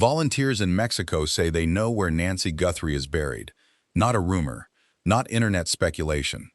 Volunteers in Mexico say they know where Nancy Guthrie is buried. Not a rumor, not internet speculation.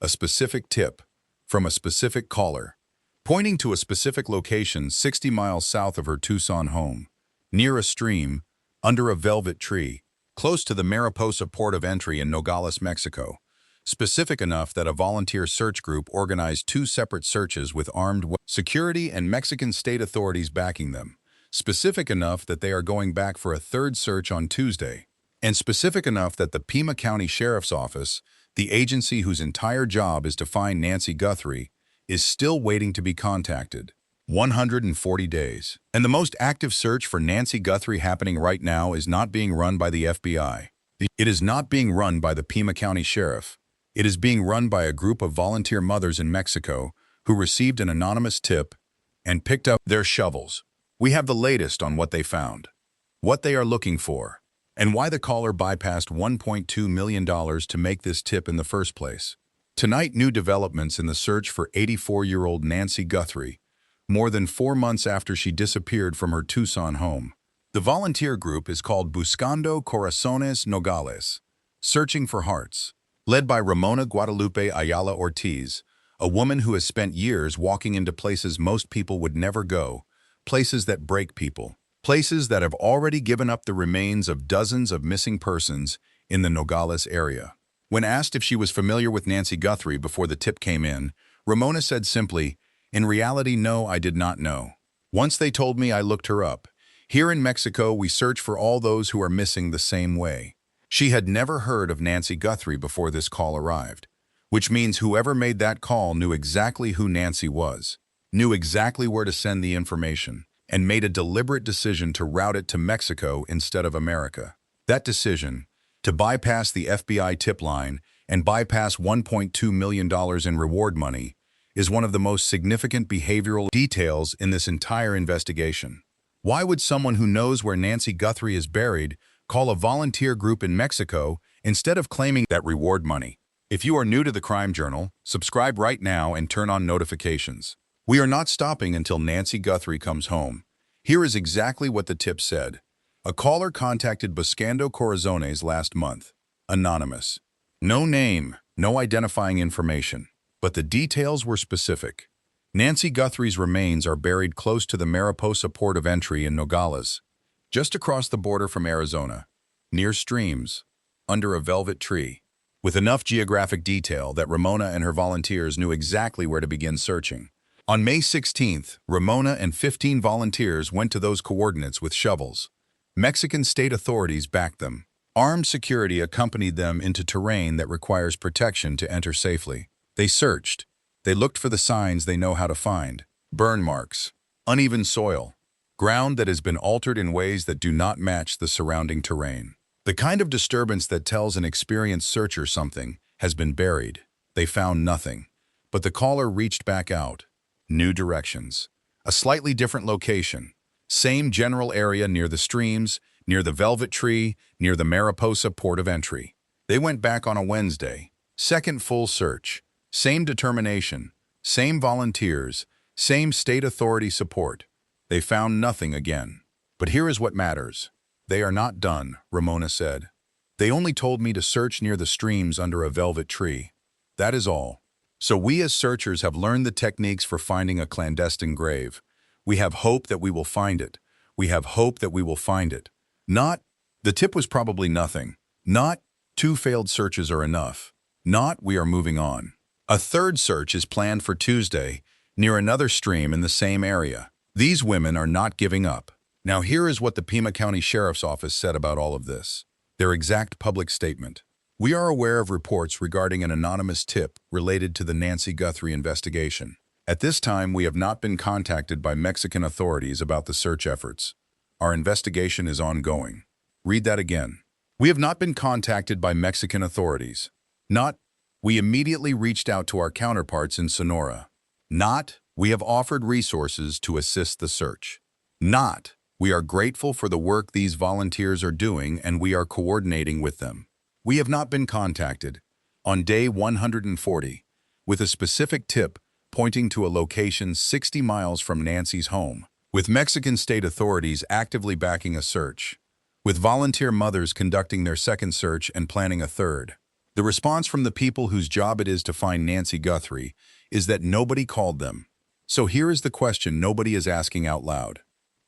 A specific tip from a specific caller, pointing to a specific location 60 miles south of her Tucson home, near a stream, under a velvet tree, close to the Mariposa port of entry in Nogales, Mexico. Specific enough that a volunteer search group organized 2 separate searches with armed security and Mexican state authorities backing them. Specific enough that they are going back for a 3rd search on Tuesday. And specific enough that the Pima County Sheriff's Office, the agency whose entire job is to find Nancy Guthrie, is still waiting to be contacted. 140 days. And the most active search for Nancy Guthrie happening right now is not being run by the FBI. It is not being run by the Pima County Sheriff. It is being run by a group of volunteer mothers in Mexico who received an anonymous tip and picked up their shovels. We have the latest on what they found, what they are looking for, and why the caller bypassed $1.2 million to make this tip in the first place. Tonight, new developments in the search for 84-year-old Nancy Guthrie, more than 4 months after she disappeared from her Tucson home. The volunteer group is called Buscando Corazones Nogales, Searching for Hearts, led by Ramona Guadalupe Ayala Ortiz, a woman who has spent years walking into places most people would never go, places that break people, places that have already given up the remains of dozens of missing persons in the Nogales area. When asked if she was familiar with Nancy Guthrie before the tip came in, Ramona said simply, "In reality, no, I did not know. Once they told me, I looked her up. Here in Mexico, we search for all those who are missing the same way." She had never heard of Nancy Guthrie before this call arrived, which means whoever made that call knew exactly who Nancy was, knew exactly where to send the information, and made a deliberate decision to route it to Mexico instead of America. That decision, to bypass the FBI tip line and bypass $1.2 million in reward money, is one of the most significant behavioral details in this entire investigation. Why would someone who knows where Nancy Guthrie is buried call a volunteer group in Mexico instead of claiming that reward money? If you are new to the Crime Journal, subscribe right now and turn on notifications. We are not stopping until Nancy Guthrie comes home. Here is exactly what the tip said. A caller contacted Buscando Corazones last month. Anonymous. No name, no identifying information. But the details were specific. Nancy Guthrie's remains are buried close to the Mariposa port of entry in Nogales, just across the border from Arizona, near streams, under a velvet tree, with enough geographic detail that Ramona and her volunteers knew exactly where to begin searching. On May 16th, Ramona and 15 volunteers went to those coordinates with shovels. Mexican state authorities backed them. Armed security accompanied them into terrain that requires protection to enter safely. They searched. They looked for the signs they know how to find. Burn marks, uneven soil, ground that has been altered in ways that do not match the surrounding terrain. The kind of disturbance that tells an experienced searcher something has been buried. They found nothing. But the caller reached back out. New directions. A slightly different location. Same general area near the streams, near the velvet tree, near the Mariposa port of entry. They went back on a Wednesday. Second full search. Same determination. Same volunteers. Same state authority support. They found nothing again. But here is what matters. They are not done, Ramona said. They only told me to search near the streams under a velvet tree. That is all. So we as searchers have learned the techniques for finding a clandestine grave. We have hope that we will find it. We have hope that we will find it. Not, the tip was probably nothing. Not, 2 failed searches are enough. Not, we are moving on. A 3rd search is planned for Tuesday, near another stream in the same area. These women are not giving up. Now here is what the Pima County Sheriff's Office said about all of this. Their exact public statement. We are aware of reports regarding an anonymous tip related to the Nancy Guthrie investigation. At this time, we have not been contacted by Mexican authorities about the search efforts. Our investigation is ongoing. Read that again. We have not been contacted by Mexican authorities. Not, we immediately reached out to our counterparts in Sonora. Not, we have offered resources to assist the search. Not, we are grateful for the work these volunteers are doing and we are coordinating with them. We have not been contacted. On day 140, with a specific tip pointing to a location 60 miles from Nancy's home. with Mexican state authorities actively backing a search, with volunteer mothers conducting their second search and planning a third. The response from the people whose job it is to find Nancy Guthrie is that nobody called them. So here is the question nobody is asking out loud.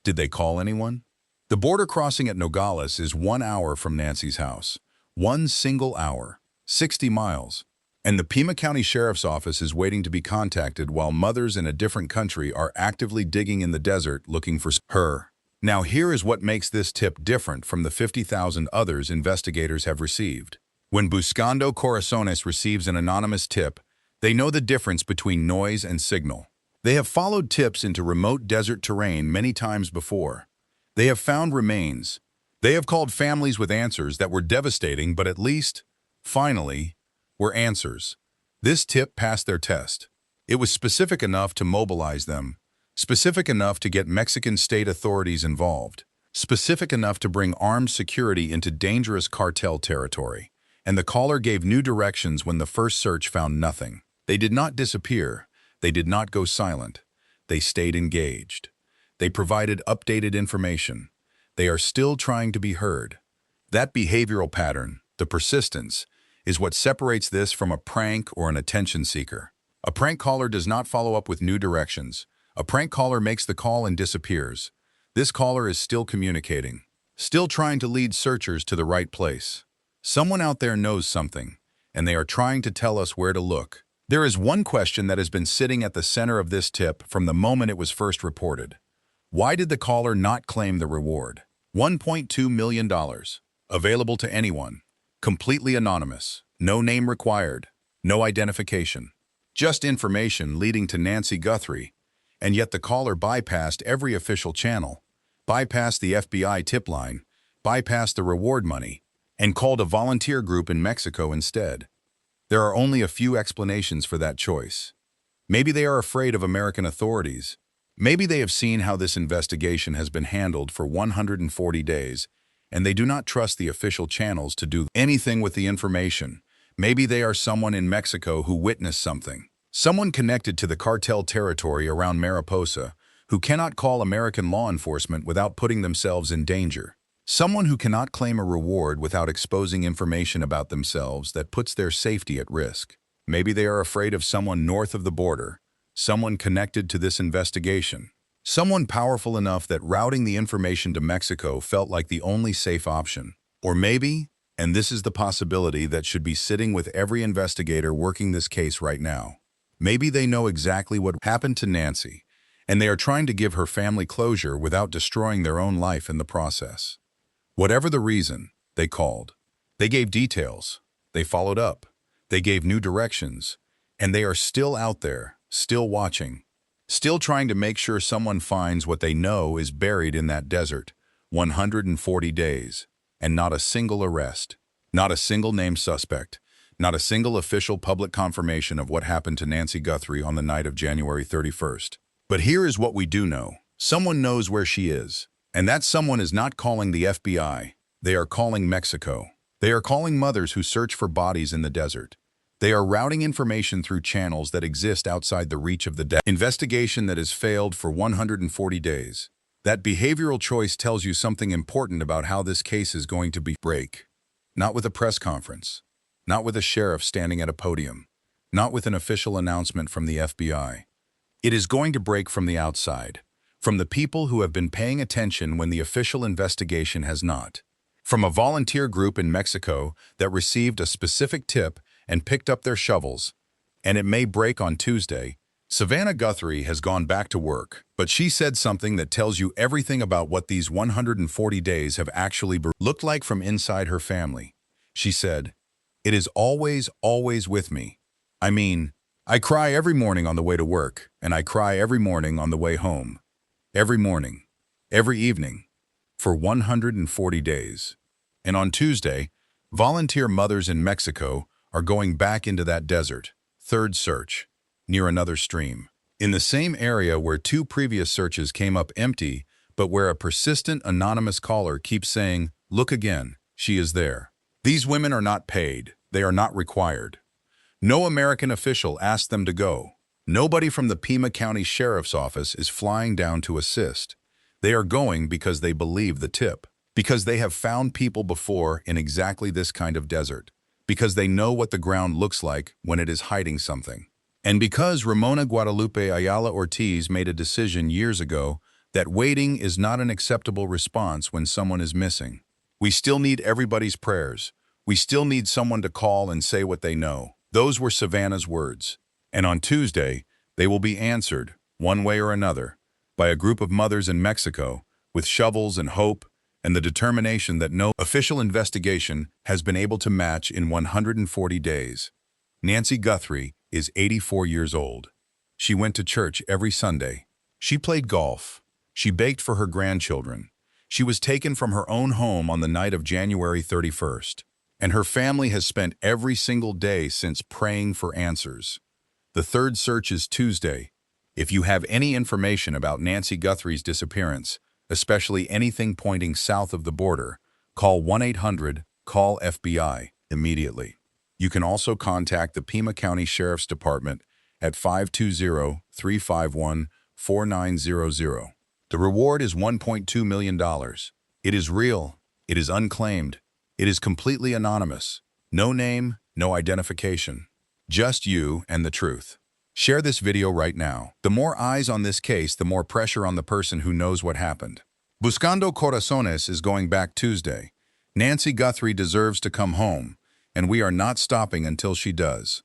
Did they call anyone? The border crossing at Nogales is 1 hour from Nancy's house. One single hour, 60 miles. And the Pima County Sheriff's Office is waiting to be contacted while mothers in a different country are actively digging in the desert looking for her. Now here is what makes this tip different from the 50,000 others investigators have received. When Buscando Corazones receives an anonymous tip, they know the difference between noise and signal. They have followed tips into remote desert terrain many times before. They have found remains. They have called families with answers that were devastating, but at least, finally, were answers. This tip passed their test. It was specific enough to mobilize them, specific enough to get Mexican state authorities involved, specific enough to bring armed security into dangerous cartel territory. And the caller gave new directions when the first search found nothing. They did not disappear. They did not go silent. They stayed engaged. They provided updated information. They are still trying to be heard. That behavioral pattern, the persistence, is what separates this from a prank or an attention seeker. A prank caller does not follow up with new directions. A prank caller makes the call and disappears. This caller is still communicating, still trying to lead searchers to the right place. Someone out there knows something, and they are trying to tell us where to look. There is one question that has been sitting at the center of this tip from the moment it was first reported. Why did the caller not claim the reward? $1.2 million. Available to anyone. Completely anonymous. No name required. No identification. Just information leading to Nancy Guthrie. And yet the caller bypassed every official channel, bypassed the FBI tip line, bypassed the reward money, and called a volunteer group in Mexico instead. There are only a few explanations for that choice. Maybe they are afraid of American authorities. Maybe they have seen how this investigation has been handled for 140 days, and they do not trust the official channels to do anything with the information. Maybe they are someone in Mexico who witnessed something. Someone connected to the cartel territory around Mariposa, who cannot call American law enforcement without putting themselves in danger. Someone who cannot claim a reward without exposing information about themselves that puts their safety at risk. Maybe they are afraid of someone north of the border, someone connected to this investigation, someone powerful enough that routing the information to Mexico felt like the only safe option. Or maybe, and this is the possibility that should be sitting with every investigator working this case right now, maybe they know exactly what happened to Nancy, and they are trying to give her family closure without destroying their own life in the process. Whatever the reason, they called. They gave details. They followed up. They gave new directions. And they are still out there, still watching, still trying to make sure someone finds what they know is buried in that desert. 140 days. And not a single arrest. Not a single named suspect. Not a single official public confirmation of what happened to Nancy Guthrie on the night of January 31st. But here is what we do know. Someone knows where she is. And that someone is not calling the FBI. They are calling Mexico. They are calling mothers who search for bodies in the desert. They are routing information through channels that exist outside the reach of the investigation that has failed for 140 days. That behavioral choice tells you something important about how this case is going to break. Not with a press conference. Not with a sheriff standing at a podium. Not with an official announcement from the FBI. It is going to break from the outside. From the people who have been paying attention when the official investigation has not. From a volunteer group in Mexico that received a specific tip and picked up their shovels. And it may break on Tuesday. Savannah Guthrie has gone back to work, but she said something that tells you everything about what these 140 days have actually looked like from inside her family. She said, "It is always, always with me. I mean, I cry every morning on the way to work, and I cry every morning on the way home. Every morning, every evening, for 140 days. And on Tuesday, volunteer mothers in Mexico are going back into that desert, third search, near another stream. In the same area where 2 previous searches came up empty, but where a persistent anonymous caller keeps saying, 'Look again, she is there.' These women are not paid. They are not required. No American official asked them to go. Nobody from the Pima County Sheriff's Office is flying down to assist. They are going because they believe the tip, because they have found people before in exactly this kind of desert, because they know what the ground looks like when it is hiding something. And because Ramona Guadalupe Ayala Ortiz made a decision years ago that waiting is not an acceptable response when someone is missing. We still need everybody's prayers. We still need someone to call and say what they know. Those were Savannah's words. And on Tuesday, they will be answered, one way or another, by a group of mothers in Mexico with shovels and hope and the determination that no official investigation has been able to match in 140 days. Nancy Guthrie is 84 years old. She went to church every Sunday. She played golf. She baked for her grandchildren. She was taken from her own home on the night of January 31st. And her family has spent every single day since praying for answers. The third search is Tuesday. If you have any information about Nancy Guthrie's disappearance, especially anything pointing south of the border, call 1-800-CALL-FBI immediately. You can also contact the Pima County Sheriff's Department at 520-351-4900. The reward is $1.2 million. It is real. It is unclaimed. It is completely anonymous. No name, no identification. Just you and the truth. Share this video right now. The more eyes on this case, the more pressure on the person who knows what happened. Buscando Corazones is going back Tuesday. Nancy Guthrie deserves to come home, and we are not stopping until she does.